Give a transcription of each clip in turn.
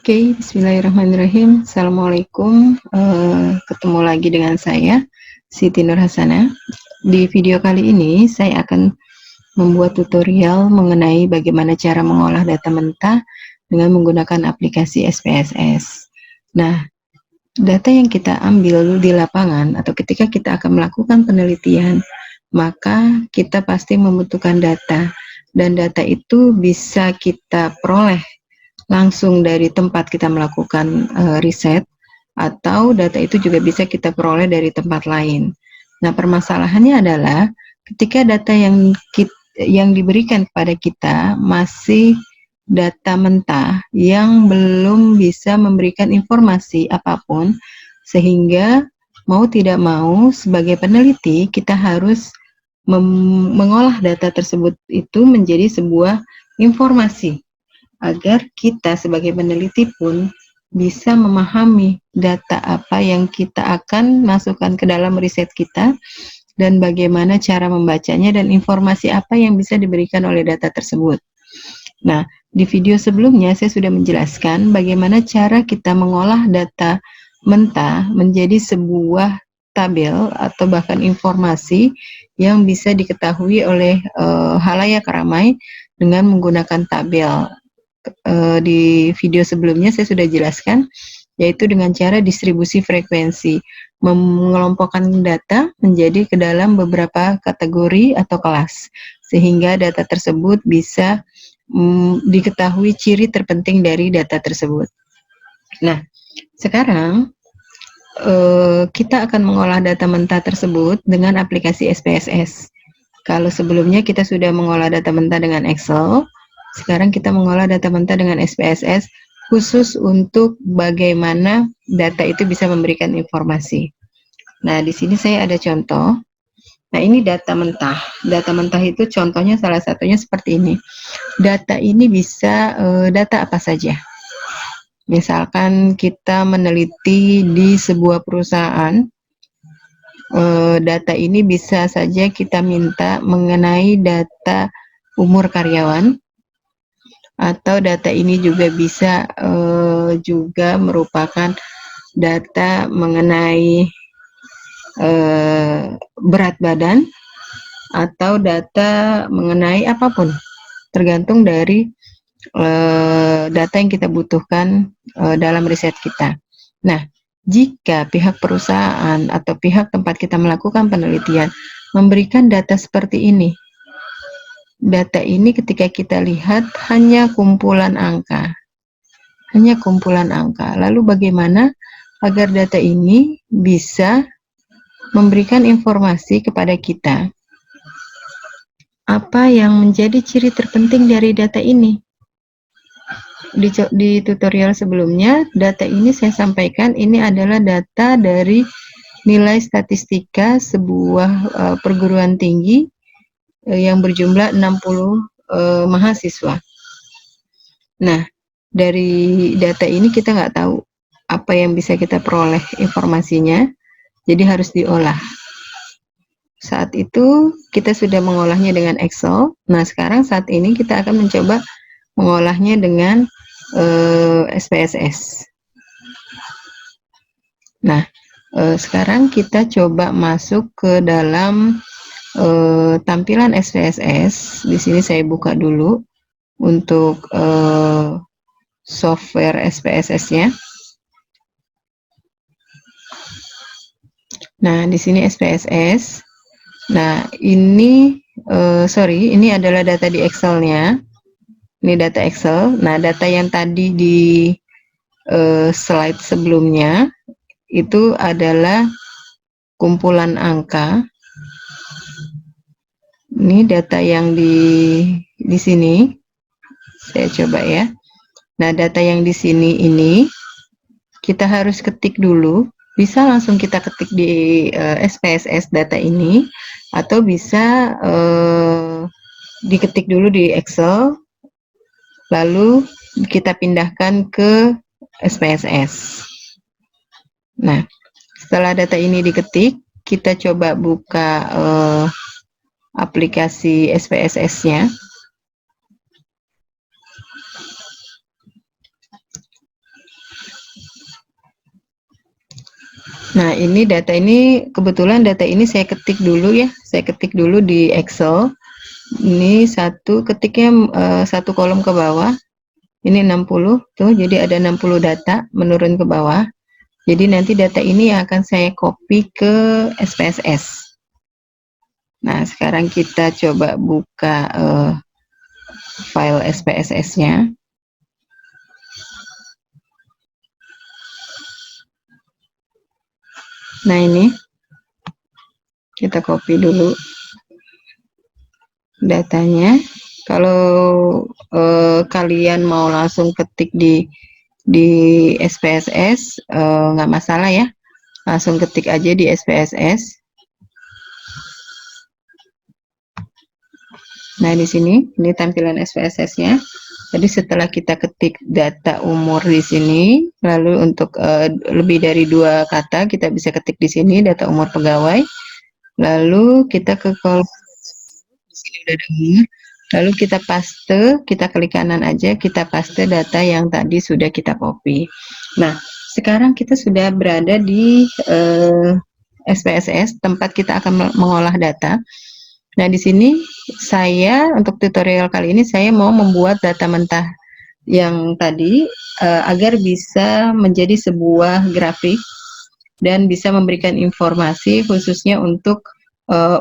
Oke, bismillahirrahmanirrahim. Assalamualaikum, ketemu lagi dengan saya, Siti Nur Hasanah. Di video kali ini, saya akan membuat tutorial mengenai bagaimana cara mengolah data mentah dengan menggunakan aplikasi SPSS. Nah, data yang kita ambil di lapangan atau ketika kita akan melakukan penelitian, maka kita pasti membutuhkan data, dan data itu bisa kita peroleh langsung dari tempat kita melakukan riset, atau data itu juga bisa kita peroleh dari tempat lain. Nah, permasalahannya adalah ketika data yang diberikan kepada kita masih data mentah yang belum bisa memberikan informasi apapun, sehingga mau tidak mau sebagai peneliti kita harus mengolah data tersebut itu menjadi sebuah informasi, agar kita sebagai peneliti pun bisa memahami data apa yang kita akan masukkan ke dalam riset kita, dan bagaimana cara membacanya, dan informasi apa yang bisa diberikan oleh data tersebut. Nah, di video sebelumnya saya sudah menjelaskan bagaimana cara kita mengolah data mentah menjadi sebuah tabel atau bahkan informasi yang bisa diketahui oleh halayak ramai dengan menggunakan tabel. Di video sebelumnya saya sudah jelaskan, yaitu dengan cara distribusi frekuensi, mengelompokkan data menjadi ke dalam beberapa kategori atau kelas, sehingga data tersebut bisa diketahui ciri terpenting dari data tersebut. Nah, sekarang kita akan mengolah data mentah tersebut dengan aplikasi SPSS. Kalau sebelumnya kita sudah mengolah data mentah dengan Excel, sekarang kita mengolah data mentah dengan SPSS khusus untuk bagaimana data itu bisa memberikan informasi. Nah, di sini saya ada contoh. Nah, ini data mentah. Data mentah itu contohnya salah satunya seperti ini. Data ini bisa data apa saja. Misalkan kita meneliti di sebuah perusahaan, data ini bisa saja kita minta mengenai data umur karyawan, atau data ini juga bisa juga merupakan data mengenai berat badan, atau data mengenai apapun, tergantung dari data yang kita butuhkan dalam riset kita. Nah, jika pihak perusahaan atau pihak tempat kita melakukan penelitian memberikan data seperti ini, data ini ketika kita lihat hanya kumpulan angka. Lalu bagaimana agar data ini bisa memberikan informasi kepada kita apa yang menjadi ciri terpenting dari data ini? Di tutorial sebelumnya, data ini saya sampaikan ini adalah data dari nilai statistika sebuah perguruan tinggi yang berjumlah 60 mahasiswa. Nah, dari data ini kita nggak tahu apa yang bisa kita peroleh informasinya, jadi harus diolah. Saat itu kita sudah mengolahnya dengan Excel. Nah, sekarang saat ini kita akan mencoba mengolahnya dengan SPSS. Nah, sekarang kita coba masuk ke dalam tampilan SPSS. Di sini saya buka dulu untuk software SPSS-nya. Nah, di sini SPSS. Nah, ini ini adalah data di Excel-nya. Ini data Excel. Nah, data yang tadi di slide sebelumnya itu adalah kumpulan angka. Ini data yang di sini. Saya coba ya. Nah, data yang di sini ini kita harus ketik dulu. Bisa langsung kita ketik di SPSS data ini, atau bisa diketik dulu di Excel, lalu kita pindahkan ke SPSS. Nah, setelah data ini diketik, kita coba buka aplikasi SPSS-nya. Nah, ini data ini kebetulan data ini saya ketik dulu ya. Saya ketik dulu di Excel. Ini ketiknya satu kolom ke bawah. Ini 60 tuh, jadi ada 60 data menurun ke bawah. Jadi nanti data ini akan saya copy ke SPSS. Nah, sekarang kita coba buka file SPSS-nya. Nah, ini kita copy dulu datanya. Kalau kalian mau langsung ketik di SPSS, nggak masalah ya, langsung ketik aja di SPSS. Nah, di sini ini tampilan SPSS-nya. Jadi setelah kita ketik data umur di sini, lalu untuk lebih dari 2 kata kita bisa ketik di sini data umur pegawai. Lalu kita ke kolom di sini udah ada umur. Lalu kita paste, kita klik kanan aja, kita paste data yang tadi sudah kita copy. Nah, sekarang kita sudah berada di SPSS, tempat kita akan mengolah data. Nah, di sini saya untuk tutorial kali ini saya mau membuat data mentah yang tadi agar bisa menjadi sebuah grafik dan bisa memberikan informasi khususnya untuk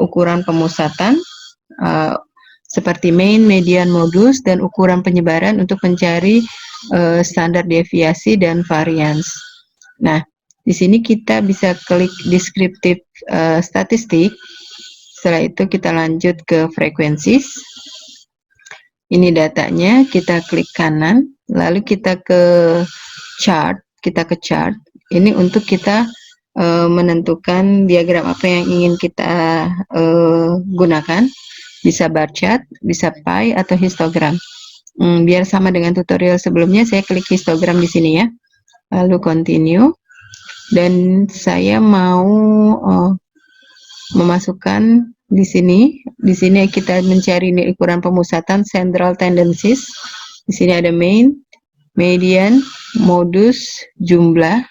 ukuran pemusatan seperti main, median, modus, dan ukuran penyebaran untuk mencari standar deviasi dan varians. Nah, di sini kita bisa klik deskriptif statistik. Setelah itu kita lanjut ke frekuensi. Ini datanya, kita klik kanan, lalu kita ke chart, Ini untuk kita menentukan diagram apa yang ingin kita gunakan. Bisa bar chart, bisa pie atau histogram. Biar sama dengan tutorial sebelumnya, saya klik histogram di sini ya. Lalu continue. Dan saya mau memasukkan di sini. Di sini kita mencari ukuran pemusatan central tendencies. Di sini ada main, median, modus, jumlah.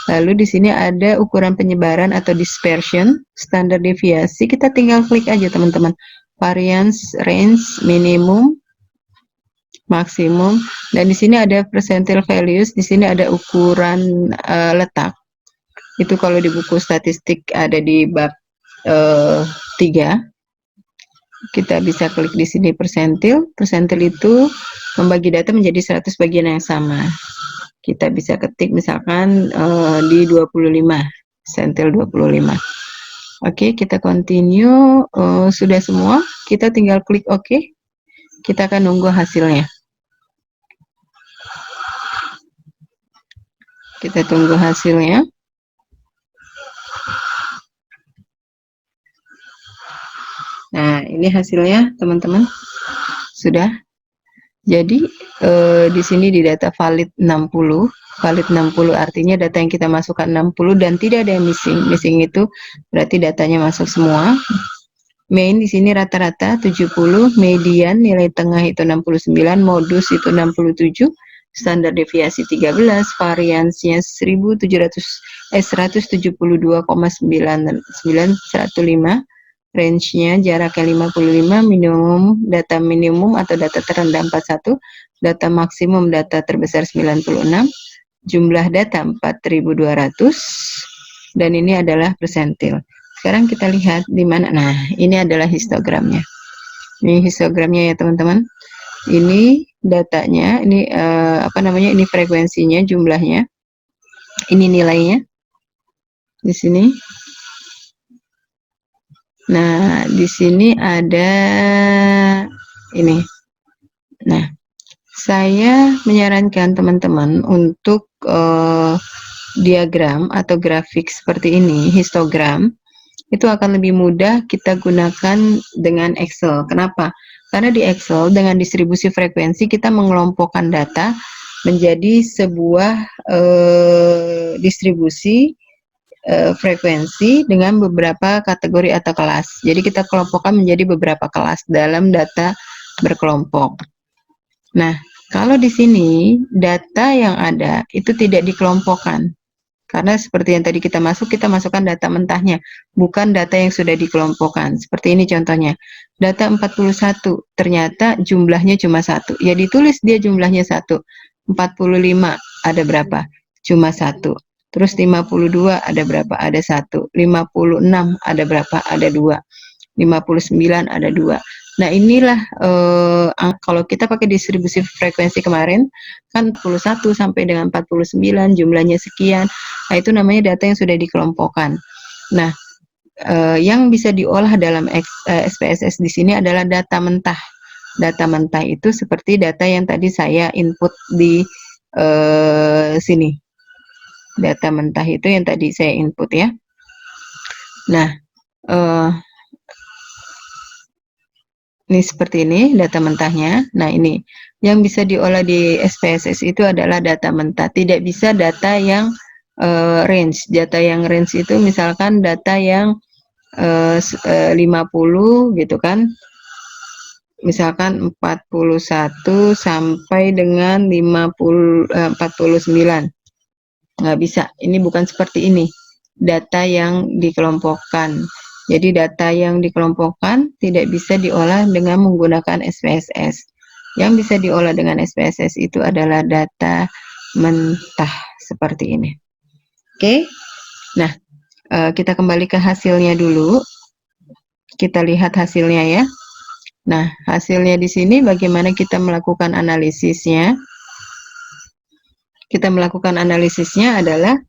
Lalu di sini ada ukuran penyebaran atau dispersion, standar deviasi. Kita tinggal klik aja teman-teman. Variance, range, minimum, maksimum. Dan di sini ada percentile values. Di sini ada ukuran letak. Itu kalau di buku statistik ada di bab 3. Kita bisa klik di sini persentil. Persentil itu membagi data menjadi 100 bagian yang sama. Kita bisa ketik misalkan di 25, persentil 25. Oke, kita continue. Sudah semua, kita tinggal klik OK. Kita akan nunggu hasilnya. Kita tunggu hasilnya. Nah, ini hasilnya teman-teman. Sudah. Jadi di sini di data valid 60. Valid 60 artinya data yang kita masukkan 60 dan tidak ada yang missing. Missing itu berarti datanya masuk semua. Main di sini rata-rata 70, median nilai tengah itu 69, modus itu 67, standar deviasi 13, variansnya 172,99105, range-nya jaraknya 55, minimum data minimum atau data terendah 41, data maksimum data terbesar 96, jumlah data 4200, dan ini adalah persentil. Sekarang kita lihat di mana. Nah, ini adalah histogramnya. Ini histogramnya ya teman-teman. Ini datanya, ini ini frekuensinya, jumlahnya. Ini nilainya di sini. Nah, di sini ada ini. Nah, saya menyarankan teman-teman untuk diagram atau grafik seperti ini, histogram, itu akan lebih mudah kita gunakan dengan Excel. Kenapa? Karena di Excel dengan distribusi frekuensi kita mengelompokkan data menjadi sebuah distribusi frekuensi dengan beberapa kategori atau kelas. Jadi kita kelompokkan menjadi beberapa kelas dalam data berkelompok. Nah, kalau di sini data yang ada itu tidak dikelompokkan Karena seperti yang tadi kita masukkan data mentahnya, bukan data yang sudah dikelompokkan. Seperti ini contohnya. Data 41, ternyata jumlahnya cuma 1. Ya ditulis dia jumlahnya 1. 45 ada berapa? Cuma 1. Terus 52 ada berapa? Ada 1. 56 ada berapa? Ada 2. 59 ada 2. Nah inilah kalau kita pakai distribusi frekuensi kemarin kan 41 sampai dengan 49 jumlahnya sekian. Nah itu namanya data yang sudah dikelompokkan. Nah yang bisa diolah dalam SPSS di sini adalah data mentah. Data mentah itu seperti data yang tadi saya input di sini. Data mentah itu yang tadi saya input ya. Nah ini seperti ini data mentahnya. Nah ini yang bisa diolah di SPSS itu adalah data mentah, tidak bisa data yang range. Data yang range itu misalkan data yang 50 gitu kan, misalkan 41 sampai dengan 49, nggak bisa. Ini bukan seperti ini data yang dikelompokkan. Jadi data yang dikelompokkan tidak bisa diolah dengan menggunakan SPSS. Yang bisa diolah dengan SPSS itu adalah data mentah seperti ini. Oke. Nah, kita kembali ke hasilnya dulu. Kita lihat hasilnya ya. Nah, hasilnya di sini bagaimana kita melakukan analisisnya? Kita melakukan analisisnya adalah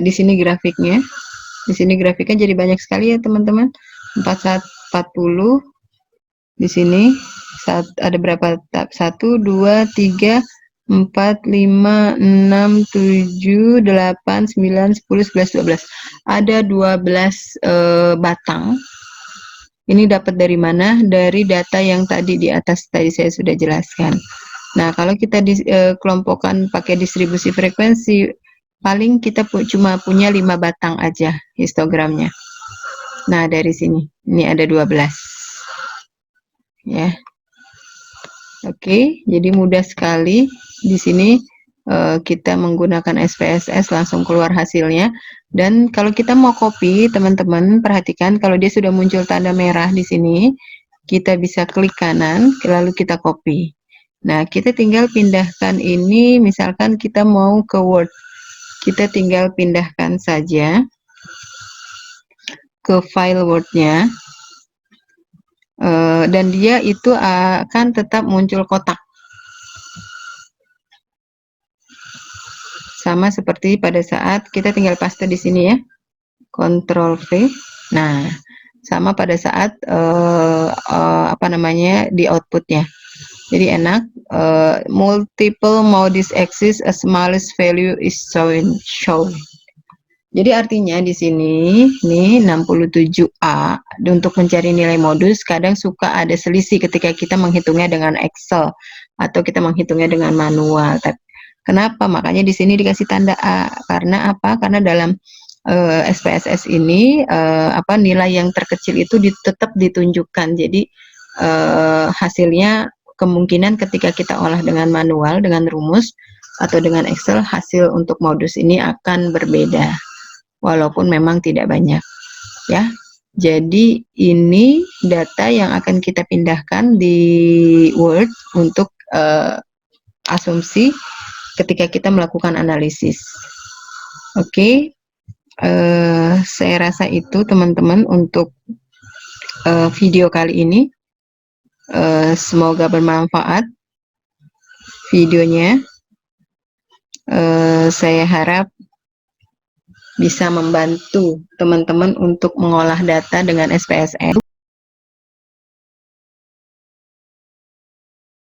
di sini grafiknya. Di sini grafiknya jadi banyak sekali ya teman-teman. 40 di sini ada berapa tab? 1 2 3 4 5 6 7 8 9 10 11 12. Ada 12 batang. Ini dapat dari mana? Dari data yang tadi di atas tadi saya sudah jelaskan. Nah, kalau kita kelompokkan pakai distribusi frekuensi, paling kita cuma punya 5 batang aja histogramnya. Nah, dari sini. Ini ada 12. Ya. Oke, jadi mudah sekali di sini kita menggunakan SPSS langsung keluar hasilnya. Dan kalau kita mau copy, teman-teman perhatikan kalau dia sudah muncul tanda merah di sini, kita bisa klik kanan lalu kita copy. Nah, kita tinggal pindahkan ini, misalkan kita mau ke Word. Kita tinggal pindahkan saja ke file Word-nya. Dan dia itu akan tetap muncul kotak. Sama seperti pada saat kita tinggal paste di sini ya. Ctrl V. Nah, sama pada saat apa namanya di outputnya. Jadi enak, multiple modis exist, a smallest value is shown. Jadi artinya di sini nih 67A untuk mencari nilai modus kadang suka ada selisih ketika kita menghitungnya dengan Excel atau kita menghitungnya dengan manual. Kenapa? Makanya di sini dikasih tanda A. Karena apa? Karena dalam SPSS ini nilai yang terkecil itu tetap ditunjukkan. Jadi hasilnya kemungkinan ketika kita olah dengan manual, dengan rumus, atau dengan Excel, hasil untuk modus ini akan berbeda. Walaupun memang tidak banyak. Ya, jadi ini data yang akan kita pindahkan di Word untuk asumsi ketika kita melakukan analisis. Oke, saya rasa itu teman-teman untuk video kali ini. Semoga bermanfaat videonya. Saya harap bisa membantu teman-teman untuk mengolah data dengan SPSS.